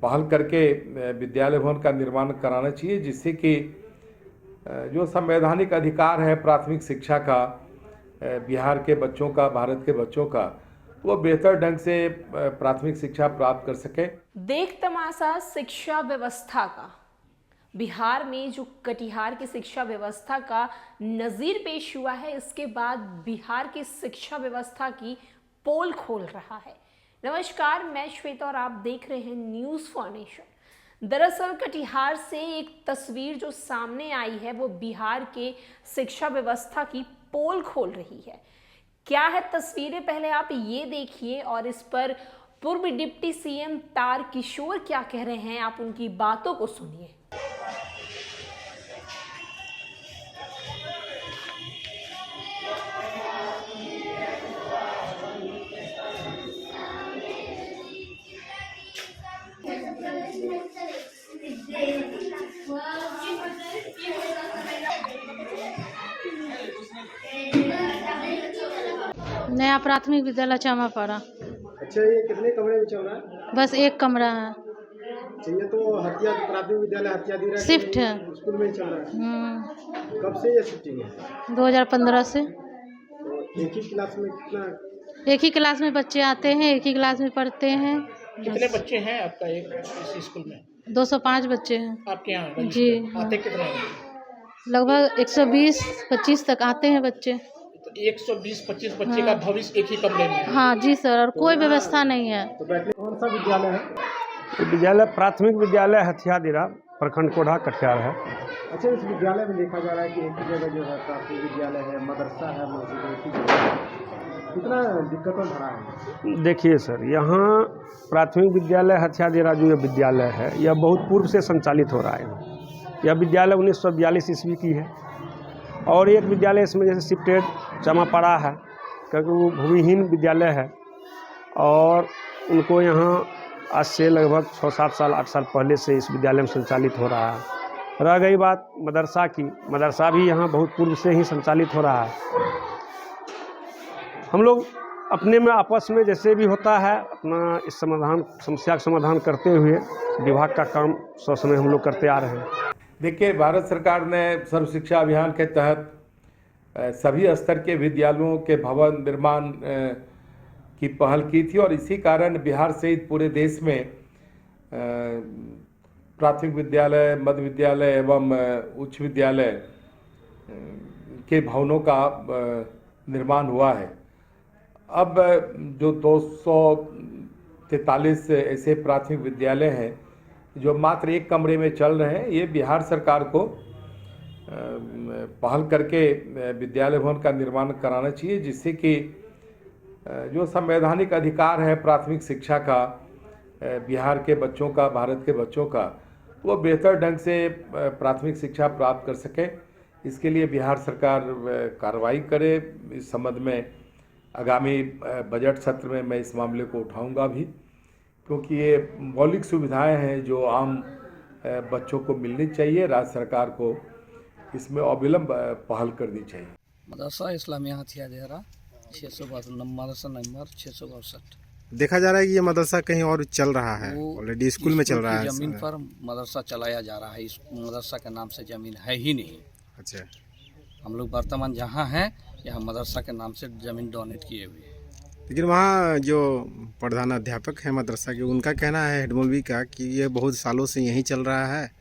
पहल करके विद्यालय भवन का निर्माण कराना चाहिए, जिससे कि जो संवैधानिक अधिकार है प्राथमिक शिक्षा का बिहार के बच्चों का, भारत के बच्चों का, वो बेहतर ढंग से प्राथमिक शिक्षा प्राप्त कर सके। देख तमाशा शिक्षा व्यवस्था का। बिहार में जो कटिहार की शिक्षा व्यवस्था का नजीर पेश हुआ है, इसके बाद बिहार की शिक्षा व्यवस्था की पोल खोल रहा है। नमस्कार, मैं श्वेता और आप देख रहे हैं न्यूज़ फॉर नेशन। दरअसल कटिहार से एक तस्वीर जो सामने आई है वो बिहार के शिक्षा व्यवस्था की पोल खोल रही है। क्या है तस्वीरें, पहले आप ये देखिए और इस पर पूर्व डिप्टी सीएम तारकिशोर क्या कह रहे हैं, आप उनकी बातों को सुनिए। नया प्राथमिक विद्यालय चामापाड़ा। अच्छा, ये कितने कमरे में चल रहा है? बस एक कमरा है। चाहिए तो हत्या प्राथमिक विद्यालय हत्यादीरा शिफ्ट है, स्कूल में ही चल रहा है। कब से ये शिफ्टिंग है? 2015 से। तो एक ही क्लास में कितना? एक ही क्लास में बच्चे आते हैं, एक ही क्लास में पढ़ते हैं। कितने बच्चे हैं आपका इस स्कूल में? 205 बच्चे हैं आपके यहाँ जी। आते कितने हैं? लगभग 120-25 तक आते हैं बच्चे। तो 120-25 बच्चे का भविष्य एक ही कमरे में है? हाँ जी सर, और कोई व्यवस्था नहीं है। तो बैठने कौन सा विद्यालय है? विद्यालय प्राथमिक विद्यालय हथियादीरा, प्रखंड कोढ़ा, कटिहार है। अच्छा, इस विद्यालय में देखा जा रहा है कि एक ही जगह जो है प्राथमिक विद्यालय है, मदरसा है, मस्जिद है, एक ही जगह है। कितना दिक्कतों भरा है? देखिए सर, यहाँ प्राथमिक विद्यालय हथियादीरा जो ये विद्यालय है, यह बहुत पूर्व से संचालित हो रहा है। यह विद्यालय 1942 ईस्वी की है और एक विद्यालय इसमें जैसे शिफ्टेड चामापाड़ा है, क्योंकि वो भूमिहीन विद्यालय है और उनको यहाँ आज से लगभग 6-7 साल 8 साल पहले से इस विद्यालय में संचालित हो रहा है। रह गई बात मदरसा की, मदरसा भी यहाँ बहुत पूर्व से ही संचालित हो रहा है। हम लोग अपने में आपस में जैसे भी होता है अपना इस समस्या का समाधान करते हुए विभाग का काम समय हम लोग करते आ रहे हैं। देखिए, भारत सरकार ने सर्व शिक्षा अभियान के तहत सभी स्तर के विद्यालयों के भवन निर्माण की पहल की थी और इसी कारण बिहार सहित पूरे देश में प्राथमिक विद्यालय, मध्य विद्यालय एवं उच्च विद्यालय के भवनों का निर्माण हुआ है। अब जो 243 ऐसे प्राथमिक विद्यालय हैं जो मात्र एक कमरे में चल रहे हैं, ये बिहार सरकार को पहल करके विद्यालय भवन का निर्माण कराना चाहिए, जिससे कि जो संवैधानिक अधिकार है प्राथमिक शिक्षा का बिहार के बच्चों का, भारत के बच्चों का, वो बेहतर ढंग से प्राथमिक शिक्षा प्राप्त कर सके। इसके लिए बिहार सरकार कार्रवाई करे। इस संबंध में आगामी बजट सत्र में मैं इस मामले को उठाऊंगा भी, क्योंकि ये मौलिक सुविधाएं हैं जो आम बच्चों को मिलनी चाहिए। राज्य सरकार को इसमें अविलंब पहल करनी चाहिए। मदरसा इस्लामिया हथियादीरा 662 मदरसा नंबर 662। देखा जा रहा है कि ये मदरसा कहीं और चल रहा है, ऑलरेडी स्कूल में चल रहा है। जमीन पर मदरसा चलाया जा रहा है, इस मदरसा के नाम से जमीन है ही नहीं। अच्छा, हम लोग वर्तमान जहाँ हैं यहाँ मदरसा के नाम से जमीन डोनेट किए हुए हैं। लेकिन वहाँ जो प्रधान अध्यापक है मदरसा के, उनका कहना है, हेड मौलवी का, कि ये बहुत सालों से यहीं चल रहा है।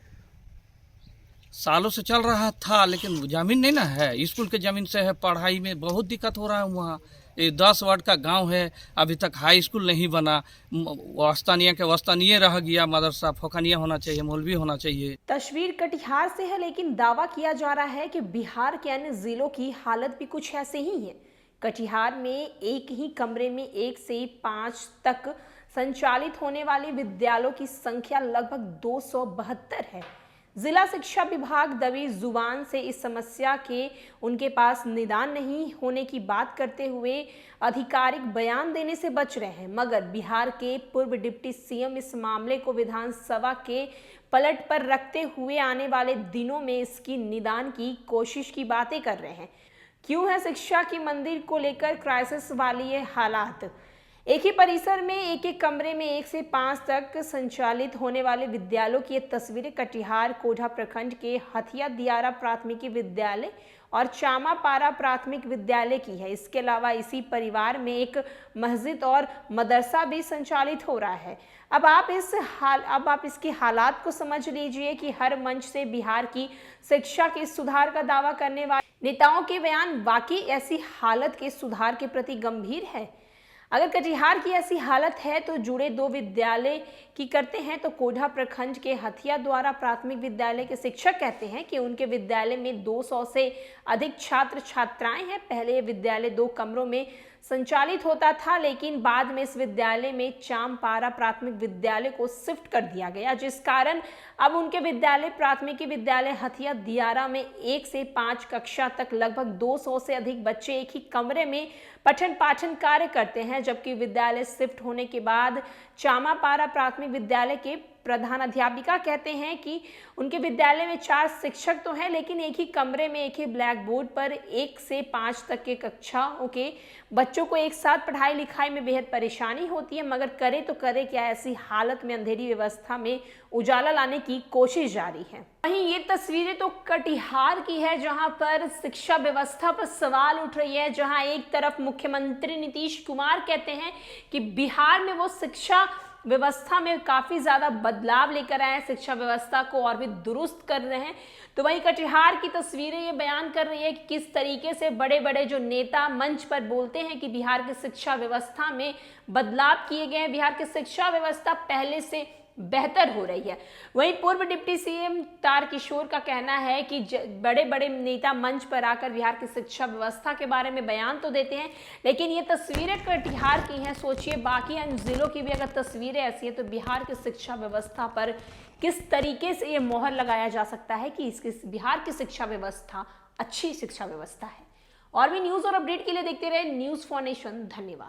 सालों से चल रहा था लेकिन जमीन नहीं ना है, स्कूल के जमीन से है। पढ़ाई में बहुत दिक्कत हो रहा है वहाँ। ये 10 वार्ड का गांव है, अभी तक हाई स्कूल नहीं बना। वस्तानिया के वस्तानिया रह गया, मदरसा फोकानिया होना चाहिए, मौलवी होना चाहिए। तस्वीर कटिहार से है, लेकिन दावा किया जा रहा है कि बिहार के अन्य जिलों की हालत भी कुछ ऐसे ही है। कटिहार में एक ही कमरे में 1 से 5 तक संचालित होने वाले विद्यालयों की संख्या लगभग 272 है। जिला शिक्षा विभाग दबी जुबान से इस समस्या के उनके पास निदान नहीं होने की बात करते हुए आधिकारिक बयान देने से बच रहे हैं, मगर बिहार के पूर्व डिप्टी सीएम इस मामले को विधानसभा के पलट पर रखते हुए आने वाले दिनों में इसकी निदान की कोशिश की बातें कर रहे हैं। क्यों है शिक्षा की मंदिर को लेकर क्राइसिस वाली ये हालात? एक ही परिसर में एक एक कमरे में 1 से 5 तक संचालित होने वाले विद्यालयों की ये तस्वीरें कटिहार कोढ़ा प्रखंड के हथिया दियारा प्राथमिक विद्यालय और चामापारा प्राथमिक विद्यालय की है। इसके अलावा इसी परिवार में एक मस्जिद और मदरसा भी संचालित हो रहा है। अब आप इसकी हालात को समझ लीजिए कि हर मंच से बिहार की शिक्षा के सुधार का दावा करने वाले नेताओं के बयान वाकई ऐसी हालत के सुधार के प्रति गंभीर है। अगर कटिहार की ऐसी हालत है तो जुड़े 2 विद्यालय की करते हैं तो कोढ़ा प्रखंड के हथिया द्वारा प्राथमिक विद्यालय के शिक्षक कहते हैं कि उनके विद्यालय में 200 से अधिक छात्र छात्राएं हैं। पहले ये विद्यालय 2 कमरों में संचालित होता था, लेकिन बाद में इस विद्यालय में चामपारा प्राथमिक विद्यालय को शिफ्ट कर दिया गया, जिस कारण अब उनके विद्यालय प्राथमिक विद्यालय हथिया दियारा में 1 से 5 कक्षा तक लगभग 200 से अधिक बच्चे एक ही कमरे में पठन पाठन कार्य करते हैं। जबकि विद्यालय शिफ्ट होने के बाद चामापारा प्राथमिक विद्यालय के प्रधान अध्यापिका कहते हैं कि उनके विद्यालय में 4 शिक्षक तो हैं, लेकिन एक ही कमरे में एक ही ब्लैक बोर्ड पर 1 से 5 तक के कक्षाओं के बच्चों को एक साथ पढ़ाई लिखाई में बेहद परेशानी होती है। मगर करे तो करे क्या, ऐसी हालत में अंधेरी व्यवस्था में उजाला लाने की कोशिश जारी है। वहीं ये तस्वीरें तो कटिहार की है, जहां पर शिक्षा व्यवस्था पर सवाल उठ रही है। जहां एक तरफ मुख्यमंत्री नीतीश कुमार कहते हैं कि बिहार में वो शिक्षा व्यवस्था में काफी ज्यादा बदलाव लेकर आए हैं, शिक्षा व्यवस्था को और भी दुरुस्त कर रहे हैं, तो वहीं कटिहार की तस्वीरें ये बयान कर रही है कि किस तरीके से बड़े बड़े जो नेता मंच पर बोलते हैं कि बिहार की शिक्षा व्यवस्था में बदलाव किए गए हैं, बिहार की शिक्षा व्यवस्था पहले से बेहतर हो रही है। वहीं पूर्व डिप्टी सीएम तारकिशोर का कहना है कि बड़े बड़े नेता मंच पर आकर बिहार की शिक्षा व्यवस्था के बारे में बयान तो देते हैं, लेकिन ये तस्वीरें कटिहार की हैं। सोचिए बाकी अन्य जिलों की भी अगर तस्वीरें ऐसी हैं तो बिहार की शिक्षा व्यवस्था पर किस तरीके से ये मोहर लगाया जा सकता है कि इसकी बिहार की शिक्षा व्यवस्था अच्छी शिक्षा व्यवस्था है। और भी न्यूज़ और अपडेट के लिए देखते रहे न्यूज़ फॉर नेशन। धन्यवाद।